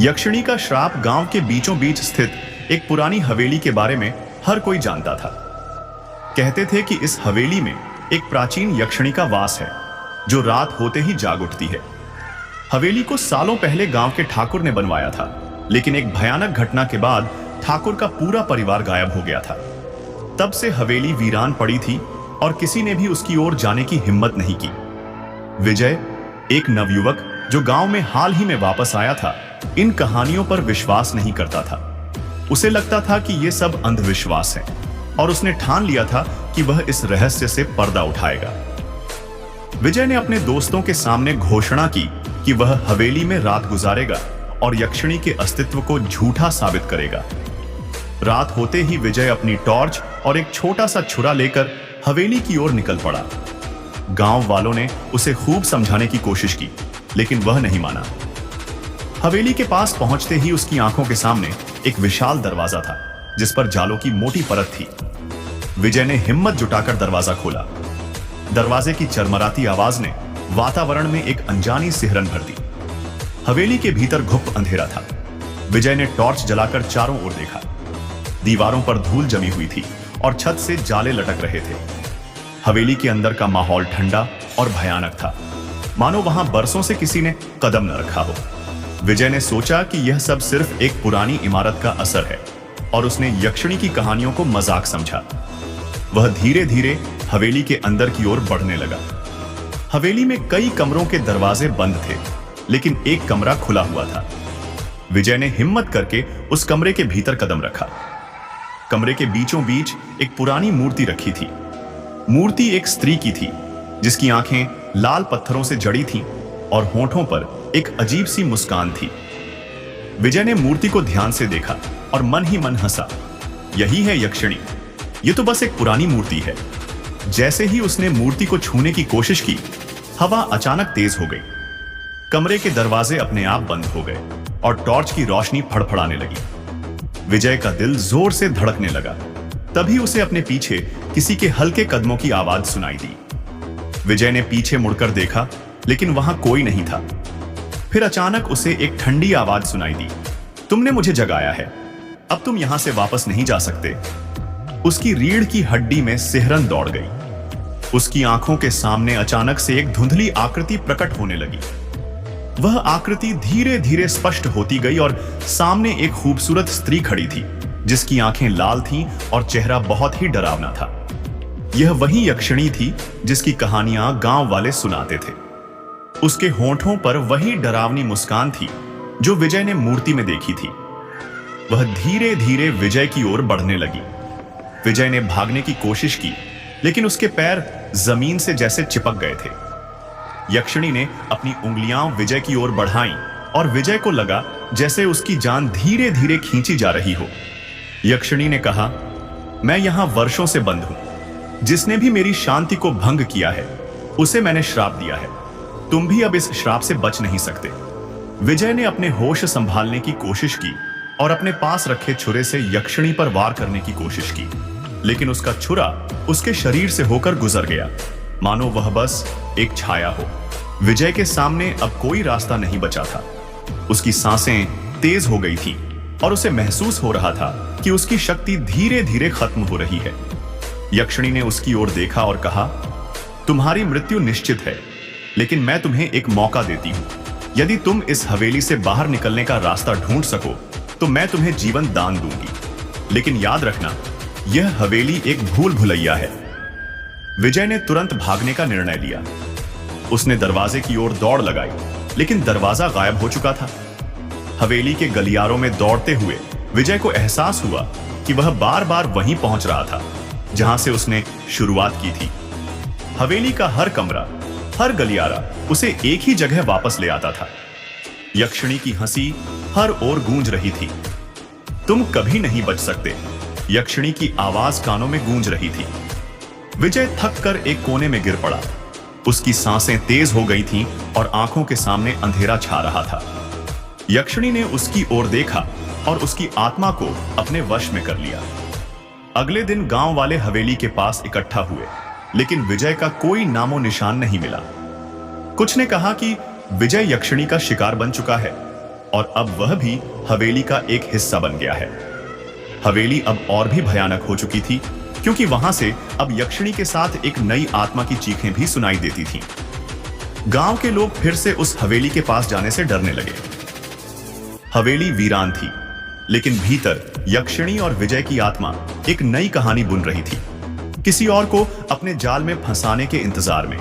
यक्षिणी का श्राप गांव के बीचों बीच स्थित एक पुरानी हवेली के बारे में हर कोई जानता था। कहते थे कि इस हवेली में एक प्राचीन यक्षिणी का वास है जो रात होते ही जाग उठती है। हवेली को सालों पहले गांव के ठाकुर ने बनवाया था, लेकिन एक भयानक घटना के बाद ठाकुर का पूरा परिवार गायब हो गया था। तब से हवेली वीरान पड़ी थी और किसी ने भी उसकी ओर जाने की हिम्मत नहीं की। विजय, एक नवयुवक जो गांव में हाल ही में वापस आया था, इन कहानियों पर विश्वास नहीं करता था। उसे लगता था कि ये सब अंधविश्वास है और उसने ठान लिया था कि वह इस रहस्य से पर्दा उठाएगा। विजय ने अपने दोस्तों के सामने घोषणा की कि वह हवेली में रात गुजारेगा और यक्षिणी के अस्तित्व को झूठा साबित करेगा। रात होते ही विजय अपनी टॉर्च और एक छोटा सा छुरा लेकर हवेली की ओर निकल पड़ा। गांव वालों ने उसे खूब समझाने की कोशिश की, लेकिन वह नहीं माना। हवेली के पास पहुंचते ही उसकी आंखों के सामने एक विशाल दरवाजा था जिस पर जालों की मोटी परत थी। विजय ने हिम्मत जुटाकर दरवाजा खोला। दरवाजे की चरमराती आवाज ने वातावरण में एक अनजानी सिहरन भर दी। हवेली के भीतर घुप अंधेरा था। विजय ने टॉर्च जलाकर चारों ओर देखा। दीवारों पर धूल जमी हुई थी और छत से जाले लटक रहे थे। हवेली के अंदर का माहौल ठंडा और भयानक था, मानो वहां बरसों से किसी ने कदम न रखा हो। विजय ने सोचा कि यह सब सिर्फ एक पुरानी इमारत का असर है और उसने यक्षिणी की कहानियों को मजाक समझा। वह धीरे धीरे हवेली के अंदर की ओर बढ़ने लगा। हवेली में कई कमरों के दरवाजे बंद थे, लेकिन एक कमरा खुला हुआ था। विजय ने हिम्मत करके उस कमरे के भीतर कदम रखा। कमरे के बीचों बीच एक पुरानी मूर्ति रखी थी। मूर्ति एक स्त्री की थी जिसकी आंखें लाल पत्थरों से जड़ी थीं और होठों पर एक अजीब सी मुस्कान थी। विजय ने मूर्ति को ध्यान से देखा और मन ही मन हंसा। यही है यक्षिणी, ये तो बस एक पुरानी मूर्ति है। जैसे ही उसने मूर्ति को छूने की कोशिश की, हवा अचानक तेज हो गई। कमरे के दरवाजे अपने आप बंद हो गए और टॉर्च की रोशनी फड़फड़ाने लगी। विजय का दिल जोर से धड़कने लगा। तभी उसे अपने पीछे किसी के हल्के कदमों की आवाज सुनाई दी। विजय ने पीछे मुड़कर देखा, लेकिन वहां कोई नहीं था। फिर अचानक उसे एक ठंडी आवाज सुनाई दी। तुमने मुझे जगाया है, अब तुम यहां से वापस नहीं जा सकते। उसकी रीढ़ की हड्डी में सिहरन दौड़ गई। उसकी आंखों के सामने अचानक से एक धुंधली आकृति प्रकट होने लगी। वह आकृति धीरे धीरे स्पष्ट होती गई और सामने एक खूबसूरत स्त्री खड़ी थी जिसकी आंखें लाल थीं और चेहरा बहुत ही डरावना था। यह वही यक्षिणी थी जिसकी कहानियां गांव वाले सुनाते थे। उसके होठों पर वही डरावनी मुस्कान थी जो विजय ने मूर्ति में देखी थी। वह धीरे धीरे विजय की ओर बढ़ने लगी। विजय ने भागने की कोशिश की, लेकिन उसके पैर जमीन से जैसे चिपक गए थे। यक्षिणी ने अपनी उंगलियां विजय की ओर बढ़ाईं और विजय को लगा जैसे उसकी जान धीरे धीरे खींची जा रही हो। यक्षिणी ने कहा, मैं यहां वर्षों से बंद हूं। जिसने भी मेरी शांति को भंग किया है उसे मैंने श्राप दिया है। तुम भी अब इस श्राप से बच नहीं सकते। विजय ने अपने होश संभालने की कोशिश की और अपने पास रखे छुरे से यक्षिणी पर वार करने की कोशिश की, लेकिन उसका छुरा उसके शरीर से होकर गुजर गया, मानो वह बस एक छाया हो। विजय के सामने अब कोई रास्ता नहीं बचा था। उसकी सांसें तेज हो गई थीं और उसे महसूस हो रहा था कि उसकी शक्ति धीरे धीरे खत्म हो रही है। यक्षिणी ने उसकी ओर देखा और कहा, तुम्हारी मृत्यु निश्चित है, लेकिन मैं तुम्हें एक मौका देती हूं। यदि तुम इस हवेली से बाहर निकलने का रास्ता ढूंढ सको तो मैं तुम्हें जीवन दान दूंगी, लेकिन याद रखना, यह हवेली एक भूल भुलैया है। विजय ने तुरंत भागने का निर्णय लिया। उसने दरवाजे की ओर दौड़ लगाई, लेकिन दरवाजा गायब हो चुका था। हवेली के गलियारों में दौड़ते हुए विजय को एहसास हुआ कि वह बार बार वहीं पहुंच रहा था जहां से उसने शुरुआत की थी। हवेली का हर कमरा, हर गलियारा उसे एक ही जगह वापस ले आता था। यक्षिणी की हंसी हर ओर गूंज रही थी। तुम कभी नहीं बच सकते, यक्षिणी की आवाज कानों में गूंज रही थी। विजय थक कर एक कोने में गिर पड़ा। उसकी सांसें तेज हो गई थीं और आंखों के सामने अंधेरा छा रहा था। यक्षिणी ने उसकी ओर देखा और उसकी आत्मा को अपने वश में कर लिया। अगले दिन गांव वाले हवेली के पास इकट्ठा हुए, लेकिन विजय का कोई नामो निशान नहीं मिला। कुछ ने कहा कि विजय यक्षिणी का शिकार बन चुका है, और अब वह भी हवेली का एक हिस्सा बन गया है। हवेली अब और भी भयानक हो चुकी थी, क्योंकि वहां से अब यक्षिणी के साथ एक नई आत्मा की चीखें भी सुनाई देती थीं। गांव के लोग फिर से उस हवेली के पास जाने से डरने लगे। हवेली वीरान थी, लेकिन भीतर यक्षिणी और विजय की आत्मा एक नई कहानी बुन रही थी, किसी और को अपने जाल में फंसाने के इंतजार में।